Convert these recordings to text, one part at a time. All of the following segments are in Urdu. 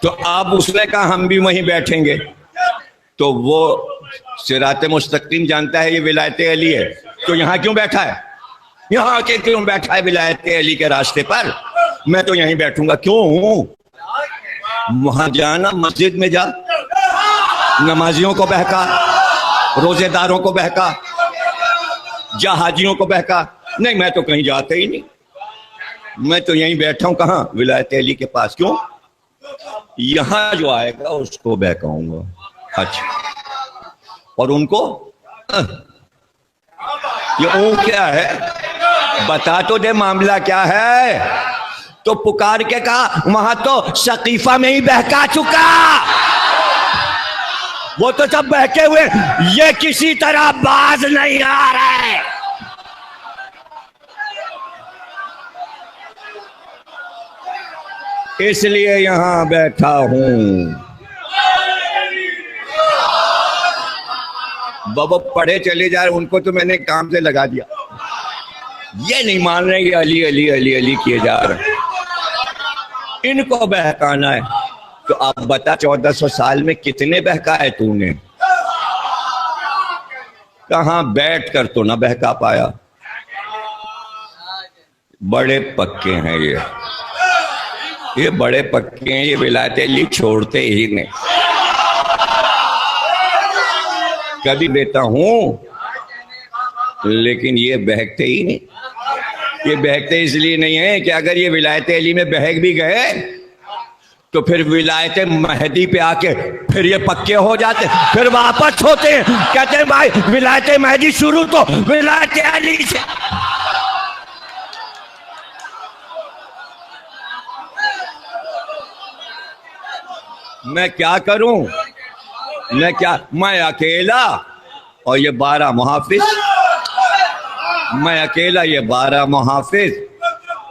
تو اب اس نے کہا ہم بھی وہیں بیٹھیں گے. تو وہ صراط مستقیم جانتا ہے یہ ولایت علی ہے, تو یہاں کیوں بیٹھا ہے, یہاں کے کیوں بیٹھا ہے ولایت علی کے راستے پر؟ میں تو یہیں بیٹھوں گا. کیوں ہوں وہاں جانا, مسجد میں جا, نمازیوں کو بہکا, روزے داروں کو بہکا, جا حاجیوں کو بہکا. نہیں میں تو کہیں جاتا ہی نہیں, میں تو یہیں بیٹھا ہوں. کہاں؟ ولایت علی کے پاس. کیوں؟ یہاں جو آئے گا اس کو بہکاؤں گا. اچھا, اور ان کو یہ اون کیا ہے بتا تو دے, معاملہ کیا ہے؟ تو پکار کے کہا وہاں تو سقیفہ میں ہی بہکا چکا, وہ تو سب بہکے ہوئے, یہ کسی طرح باز نہیں آ رہا ہے. اس لیے یہاں بیٹھا ہوں. بابا پڑھے چلے جا رہے, ان کو تو میں نے کام سے لگا دیا, یہ نہیں مان رہے کہ علی علی علی علی کیے جا رہے, ان کو بہکانا ہے. تو اب بتا 1400 سال میں کتنے بہکا ہے تو نے؟ کہاں بیٹھ کر تو نہ بہکا پایا. بڑے پکے ہیں یہ بڑے پکے ہیں, یہ ولایت علی چھوڑتے ہی نہیں. کبھی دیتا ہوں لیکن یہ بہکتے ہی نہیں. یہ بہکتے اس لیے نہیں ہیں کہ اگر یہ ولایت علی میں بہک بھی گئے تو پھر ولایت مہدی پہ آ کے پھر یہ پکے ہو جاتے, پھر واپس ہوتے ہیں, کہتے ہیں بھائی ولایت مہدی شروع تو ولایت علی سے. میں کیا کروں, میں اکیلا اور یہ 12 محافظ, میں اکیلا یہ 12 محافظ.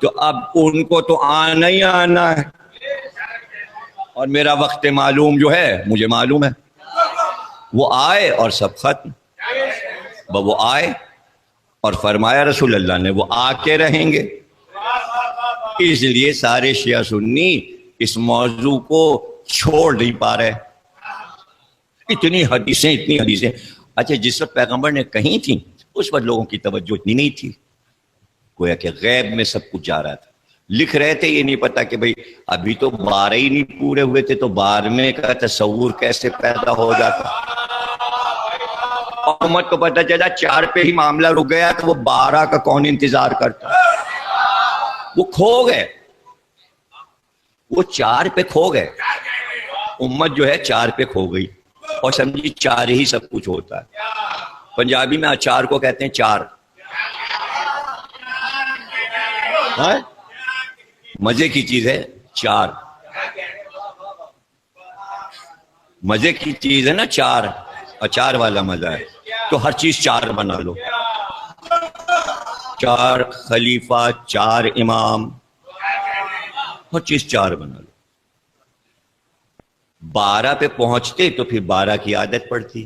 تو اب ان کو تو آنا ہی آنا ہے, اور میرا وقت معلوم جو ہے مجھے معلوم ہے, وہ آئے اور سب ختم. وہ آئے اور فرمایا رسول اللہ نے وہ آ کے رہیں گے. اس لیے سارے شیعہ سنی اس موضوع کو چھوڑ نہیں پا رہے. اتنی حدیثیں. اچھا, جس وقت پیغمبر نے کہیں تھیں اس وقت لوگوں کی توجہ اتنی نہیں تھی, گویا کہ غیب میں سب کچھ جا رہا تھا. لکھ رہے تھے, یہ نہیں پتا کہ بھئی ابھی تو 12 ہی نہیں پورے ہوئے تھے, تو 12ویں کا تصور کیسے پیدا ہو جاتا. امت کو پتا چلا 4 پہ ہی معاملہ رک گیا, تو وہ 12 کا کون انتظار کرتا. وہ کھو گئے, وہ 4 پہ کھو گئے. امت جو ہے 4 پہ کھو گئی اور سمجھی 4 ہی سب کچھ ہوتا ہے. پنجابی میں اچار کو کہتے ہیں چار. مزے کی چیز ہے چار, مزے کی چیز ہے نا چار, اچار والا مزہ ہے. تو ہر چیز 4 بنا لو, 4 خلیفہ, 4 امام, ہر چیز 4 بنا لو. 12 پہ پہنچتے تو پھر 12 کی عادت پڑتی.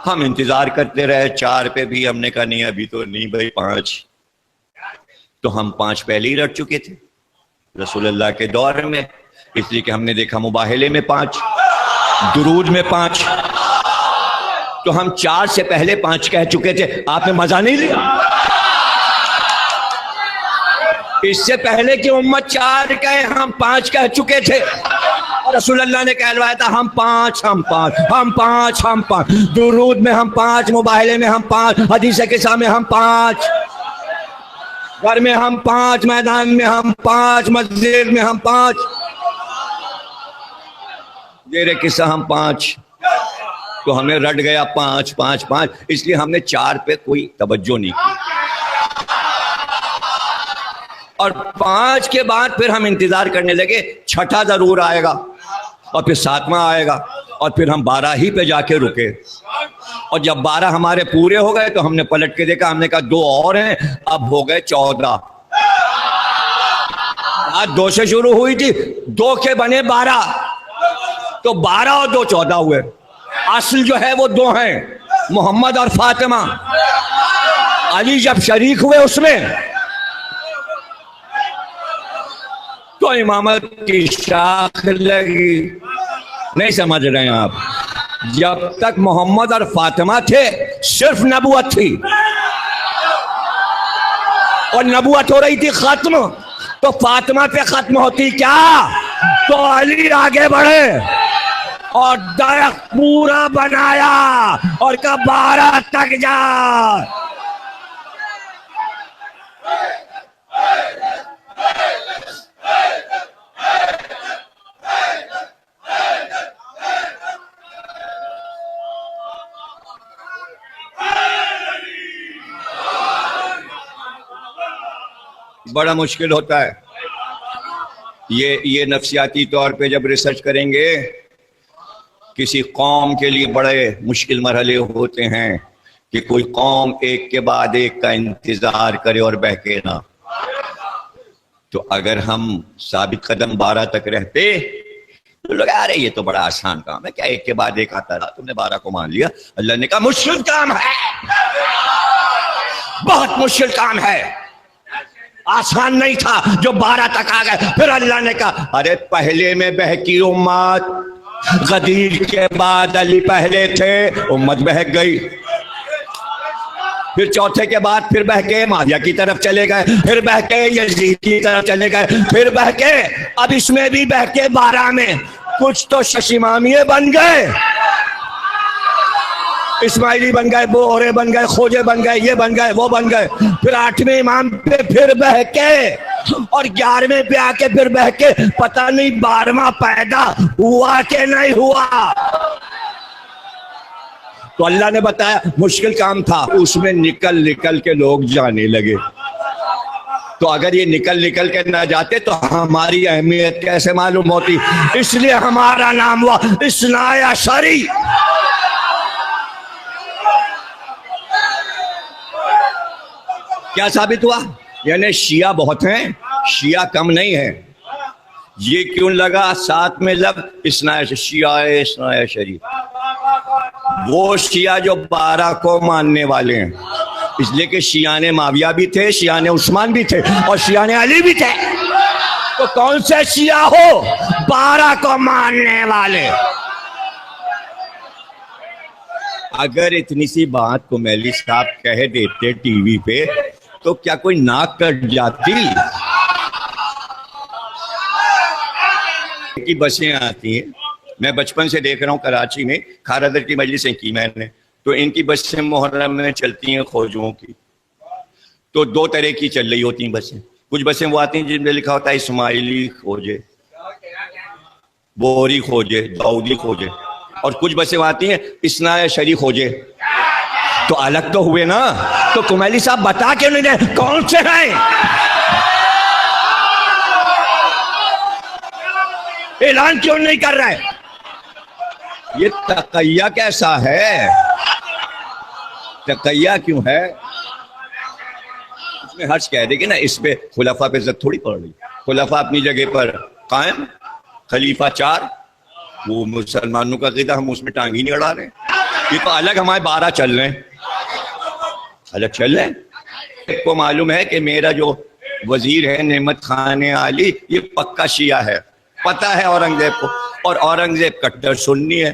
ہم انتظار کرتے رہے 4 پہ بھی, ہم نے کہا نہیں ابھی تو نہیں بھائی 5. تو ہم 5 پہلے ہی رٹ چکے تھے رسول اللہ کے دور میں, اس لیے کہ ہم نے دیکھا مباہلے میں 5, درود میں 5. تو ہم 4 سے پہلے 5 کہہ چکے تھے. آپ نے مزہ نہیں لیا؟ اس سے پہلے کہ امت 4 کہے ہم 5 کہہ چکے تھے. رسول اللہ نے کہلوایا تھا ہم 5. درود میں ہم 5, مباہلے میں ہم 5, حدیث قصہ میں ہم 5, گھر میں ہم 5, میدان میں ہم 5, مسجد میں ہم 5, زیر قصہ ہم 5. تو ہمیں رٹ گیا 5. اس لیے ہم نے 4 پہ کوئی توجہ نہیں کی. اور 5 کے بعد پھر ہم انتظار کرنے لگے 6واں ضرور آئے گا, اور پھر 7واں آئے گا, اور پھر ہم 12 ہی پہ جا کے رکے. اور جب 12 ہمارے پورے ہو گئے تو ہم نے پلٹ کے دیکھا, ہم نے کہا 2 اور ہیں, اب ہو گئے 14. آج 2 سے شروع ہوئی تھی, 2 کے بنے 12, تو 12 اور 2 14 ہوئے. اصل جو ہے وہ 2 ہیں, محمد اور فاطمہ. علی جب شریک ہوئے اس میں تو امامت کی شاخ لگی. نہیں سمجھ رہے ہیں آپ؟ جب تک محمد اور فاطمہ تھے صرف نبوت تھی، اور نبوت ہو رہی تھی ختم، تو فاطمہ پہ ختم ہوتی کیا؟ تو علی آگے بڑھے اور درخت پورا بنایا اور کہا 12 تک جا. بڑا مشکل ہوتا ہے یہ نفسیاتی طور پہ جب ریسرچ کریں گے. کسی قوم کے لیے بڑے مشکل مرحلے ہوتے ہیں کہ کوئی قوم ایک کے بعد ایک کا انتظار کرے اور بہکے نہ. تو اگر ہم ثابت قدم 12 تک رہتے تو لوگ ارے یہ تو بڑا آسان کام ہے، کیا ایک کے بعد ایک آتا رہا، تم نے 12 کو مان لیا. اللہ نے کہا مشکل کام ہے، بہت مشکل کام ہے، آسان نہیں تھا جو 12 تک آ گئے. پھر اللہ نے کہا ارے پہلے میں بہکی امت، غدیر کے بعد علی پہلے تھے، امت بہک گئی. پھر چوتھے کے بعد پھر بہکے معاویہ کی طرف چلے گئے، پھر بہکے یزید کی طرف چلے گئے، پھر بہکے اب اس میں بھی بہکے 12 میں کچھ تو ششیمامیے بن گئے، اسماعیلی بن گئے، بوہرے بن گئے، خوجے بن گئے، یہ بن گئے، وہ بن گئے. پھر 8ویں امام پہ پھر بہکے اور 11ویں پہ آ کے پھر بہکے. پتہ نہیں 12واں پیدا ہوا کہ نہیں ہوا. تو اللہ نے بتایا مشکل کام تھا، اس میں نکل کے لوگ جانے لگے. تو اگر یہ نکل کے نہ جاتے تو ہماری اہمیت کیسے معلوم ہوتی؟ اس لیے ہمارا نام ہوا اثنی عشری. کیا ثابت ہوا؟ یعنی شیعہ بہت ہیں، شیعہ کم نہیں ہیں. یہ کیوں لگا ساتھ میں لفظ اثنی شیعہ اثنی عشری؟ وہ شیعہ جو 12 کو ماننے والے ہیں، اس لیے کہ شیعان معاویہ بھی تھے، شیعان عثمان بھی تھے، اور شیعان علی بھی تھے. تو کون سے شیعہ ہو؟ 12 کو ماننے والے. اگر اتنی سی بات کو میلی صاحب کہہ دیتے ٹی وی پہ تو کیا کوئی ناک کٹ جاتی؟ کی بسیں آتی ہیں، میں بچپن سے دیکھ رہا ہوں کراچی میں کھارا در کی مجلسیں کی میں نے، تو ان کی بسیں محرم میں چلتی ہیں خوجوں کی. تو 2 طرح کی چل رہی ہوتی ہیں بسیں. کچھ بسیں وہ آتی ہیں جن میں لکھا ہوتا ہے اسماعیلی خوجے، بوہری خوجے، داؤدی خوجے، اور کچھ بسیں آتی ہیں اثنی عشری خوجے. تو الگ تو ہوئے نا. تو کمیلی صاحب بتا کے نہیں دے کون سے ہیں؟ اعلان کیوں نہیں کر رہے؟ یہ تقیہ کیسا ہے؟ تقیہ کیوں ہے؟ اس میں حرج کہہ دے گی نا، اس پہ خلفاء پہ عزت تھوڑی پڑ رہی. خلفاء اپنی جگہ پر قائم، خلیفہ 4 وہ مسلمانوں کا عقیدہ، ہم اس میں ٹانگ ہی نہیں اڑا رہے. یہ تو الگ ہمارے 12 چل رہے ہیں، الگ چل رہے ہیں. ایک کو معلوم ہے کہ میرا جو وزیر ہے نعمت خان علی یہ پکا شیعہ ہے، پتہ ہے اورنگزیب کو، اور اورنگزیب کٹر سنی ہے.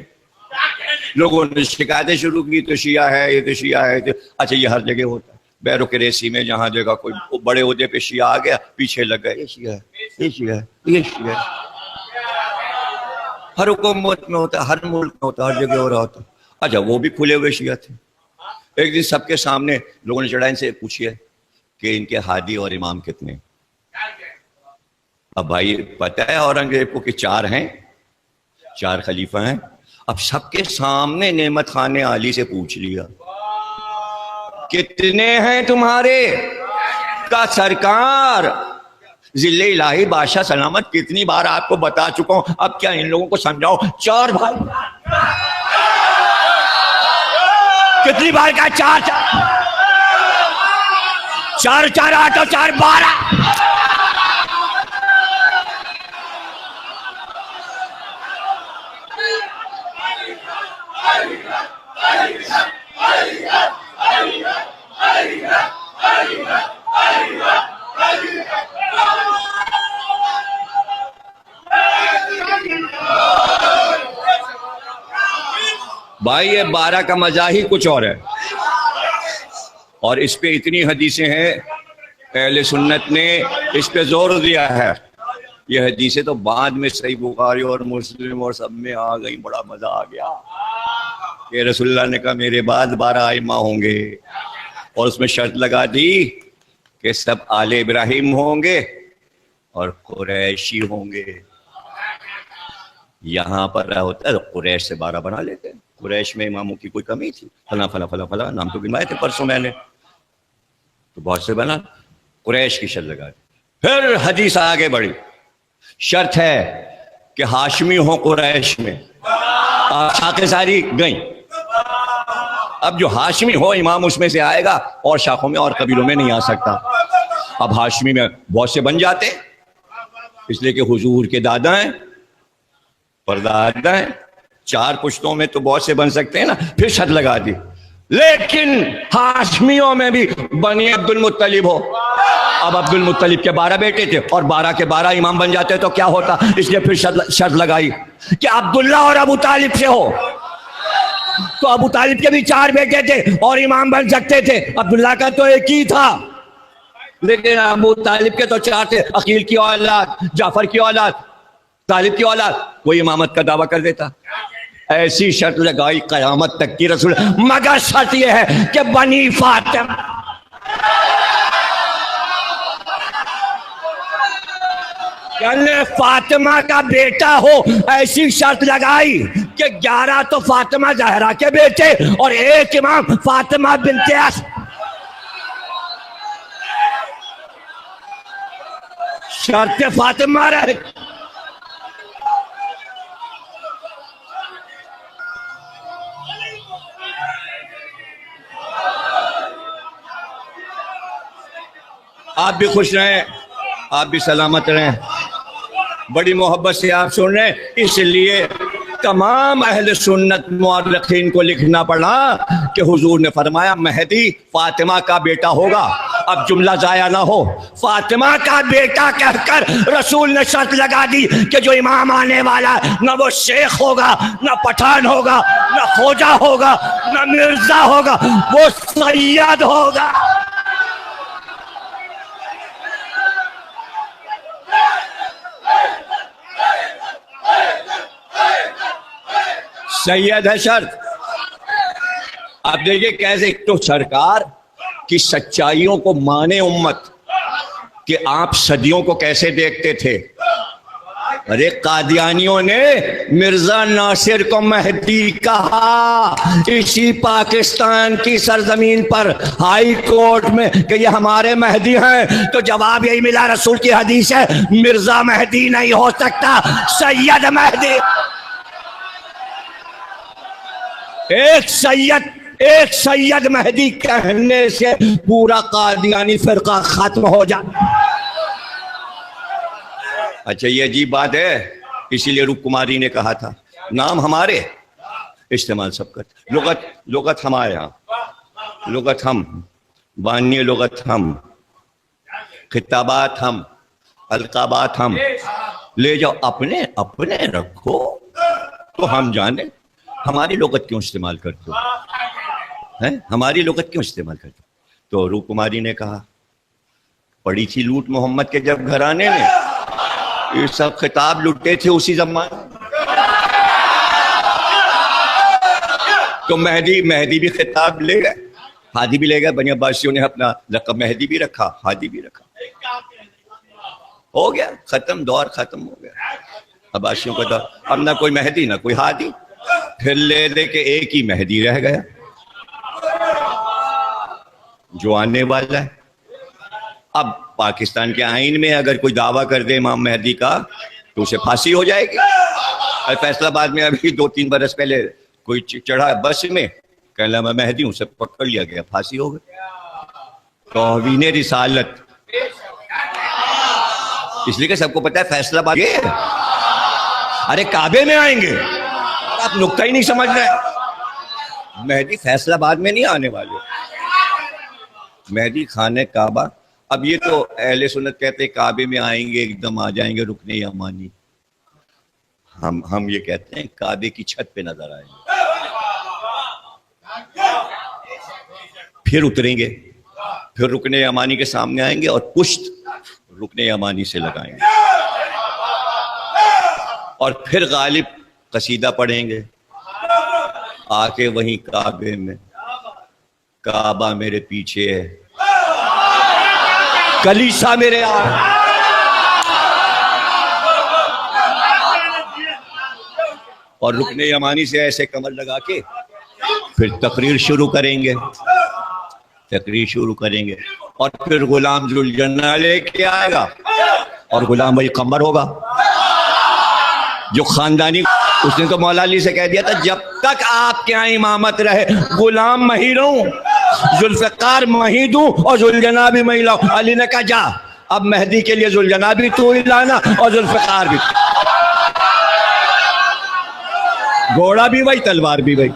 لوگوں نے شکایتیں شروع کی تو شیعہ ہے، یہ تو شیعہ ہے. اچھا یہ ہر جگہ ہوتا ہے، بیروکریسی میں جہاں جگہ کوئی بڑے عہدے پہ شیعہ آ گیا پیچھے لگ گئے، یہ شیعہ ہے، یہ شیعہ ہے، یہ شیعہ ہے. ہر حکومت میں ہوتا ہے، ہر ملک میں ہوتا ہے، ہر جگہ ہو رہا ہوتا ہے. اچھا وہ بھی کھلے ہوئے شیعہ تھے. ایک دن سب کے سامنے لوگوں نے چڑھا ان سے پوچھئے کہ ان کے ہادی اور امام کتنے؟ اب بھائی پتہ ہے اورنگزیب کو کہ 4 ہیں، 4 خلیفہ ہیں. اب سب کے سامنے نعمت خان علی سے پوچھ لیا کتنے ہیں تمہارے؟ کا سرکار ذل الہی بادشاہ سلامت کتنی بار آپ کو بتا چکا ہوں، اب کیا ان لوگوں کو سمجھاؤ؟ 4 بھائی. کتنی بار کا 4 4 4 8 اور 4 12. بھائی یہ 12 کا مزہ ہی کچھ اور ہے، اور اس پہ اتنی حدیثیں ہیں، اہل سنت نے اس پہ زور دیا ہے. یہ حدیثیں تو بعد میں صحیح بخاری اور مسلم اور سب میں آ گئی، بڑا مزہ آ گیا کہ رسول اللہ نے کہا میرے بعد 12 ائمہ ہوں گے، اور اس میں شرط لگا دی کہ سب آل ابراہیم ہوں گے اور قریشی ہوں گے. یہاں پر ہوتا ہے قریش سے 12 بنا لیتے ہیں. قریش میں اماموں کی کوئی کمی تھی، فلاں فلاں فلاں فلاں نام تو گنوائے تھے پرسوں میں نے، تو بہت سے بنا، قریش کی شرط لگا دی. پھر حدیث آگے بڑھی، شرط ہے کہ ہاشمی ہوں قریش میں. شاخیں ساری گئیں، اب جو ہاشمی ہو امام اس میں سے آئے گا، اور شاخوں میں اور قبیلوں میں نہیں آ سکتا. اب ہاشمی میں بہت سے بن جاتے، اس لیے کہ حضور کے دادا ہیں، پردادا ہیں، 4 پشتوں میں تو بہت سے بن سکتے ہیں نا. پھر شرط لگا دی لیکن ہاشمیوں میں بھی بنی عبد المطلب ہو. اب عبد المطلب کے 12 بیٹے تھے اور 12 کے 12 امام بن جاتے تو کیا ہوتا، اس لیے پھر شرط لگائی کہ عبداللہ اور ابو طالب سے ہو. تو ابو طالب کے بھی 4 بیٹے تھے اور امام بن سکتے تھے، عبداللہ کا تو ایک ہی تھا، لیکن ابو طالب کے تو 4 تھے، عقیل کی اولاد، جعفر کی اولاد، طالب کی اولاد، کوئی امامت کا دعویٰ کر دیتا. ایسی شرط لگائی قیامت تک کی رسول، مگر شرط یہ ہے کہ بنی فاطمہ، یعنی فاطمہ کا بیٹا ہو. ایسی شرط لگائی کہ 11 تو فاطمہ زہرا کے بیٹے اور 1 امام فاطمہ بنت اسد. شرط فاطمہ رہ. آپ بھی خوش رہیں، آپ بھی سلامت رہیں، بڑی محبت سے آپ سن رہے ہیں. اس لیے تمام اہل سنت مورخین کو لکھنا پڑا کہ حضور نے فرمایا مہدی فاطمہ کا بیٹا ہوگا. اب جملہ ضائع نہ ہو، فاطمہ کا بیٹا کہہ کر رسول نے شرط لگا دی کہ جو امام آنے والا ہے نہ وہ شیخ ہوگا، نہ پٹھان ہوگا، نہ خوجہ ہوگا، نہ مرزا ہوگا، وہ سید ہوگا. سید ہے شرط. آپ دیکھیے کیسے تو سرکار کی سچائیوں کو مانے امت کہ آپ صدیوں کو کیسے دیکھتے تھے. ارے قادیانیوں نے مرزا ناصر کو مہدی کہا اسی پاکستان کی سرزمین پر ہائی کورٹ میں کہ یہ ہمارے مہدی ہیں، تو جواب یہی ملا، رسول کی حدیث ہے مرزا مہدی نہیں ہو سکتا، سید مہدی. ایک سید مہدی کہنے سے پورا قادیانی فرقہ ختم ہو جائے. اچھا یہ عجیب بات ہے، اسی لیے روپ کماری نے کہا تھا نام ہمارے استعمال سب کرتے، لغت ہمارے ہاں، لغت ہم، بانی لغت ہم، خطابات ہم، القابات ہم، لے جاؤ اپنے رکھو تو ہم جانے. ہماری لغت کیوں استعمال کرتے ہو؟ ہماری لغت کیوں استعمال کرتے ہو؟ تو روپ کماری نے کہا پڑی تھی لوٹ محمد کے جب گھرانے میں، یہ سب خطاب لوٹے تھے اسی زمانے، تو مہدی بھی خطاب لے گئے، ہادی بھی لے گئے. بنی عباسیوں نے اپنا لقب مہدی بھی رکھا، ہادی بھی رکھا. ہو گیا ختم، دور ختم ہو گیا عباسیوں کا دور. اب نہ کوئی مہدی نہ کوئی ہادی، پھر لے دے کہ ایک ہی مہدی رہ گیا جو آنے والا ہے. اب پاکستان کے آئین میں اگر کوئی دعویٰ کر دے امام مہدی کا تو اسے پھانسی ہو جائے گی. فیصلہ آباد میں ابھی 2-3 برس پہلے کوئی چڑھا بس میں کہنے لگا میں مہدی ہوں، سے پکڑ لیا گیا، پھانسی ہو گئی. توہین رسالت. اس لیے کہ سب کو پتا ہے فیصلہ آباد یہ ارے کعبے میں آئیں گے، آپ نقطہ ہی نہیں سمجھ رہے. مہدی فیصلہ آباد میں نہیں آنے والے، مہدی خانہ کعبہ. اب یہ تو اہل سنت کہتے ہیں کعبے میں آئیں گے ایک دم آ جائیں گے رکن یمانی. ہم یہ کہتے ہیں کعبے کی چھت پہ نظر آئیں گے. پھر اتریں گے، پھر رکن یمانی کے سامنے آئیں گے اور پشت رکن یمانی سے لگائیں گے، اور پھر غالب قصیدہ پڑھیں گے آ کے وہیں کعبے میں، کعبہ میرے پیچھے ہے، کلیسا میرے اور رکن یمانی سے ایسے کمر لگا کے پھر تقریر شروع کریں گے، اور پھر غلام ذوالجناح لے کے آئے گا، اور غلام بھائی قمر ہوگا جو خاندانی، اس نے تو مولا علی سے کہہ دیا تھا جب تک آپ کے یہاں امامت رہے غلام میں ہی رہوں، ذوالفقار میں ہی دوں اور ذوالجناح بھی میں ہی لاؤں۔ علی نے کہا جا، اب مہدی کے لیے ذوالجناح بھی تو ہی لانا اور ذوالفقار بھی، گھوڑا بھی وہی تلوار بھی وہی۔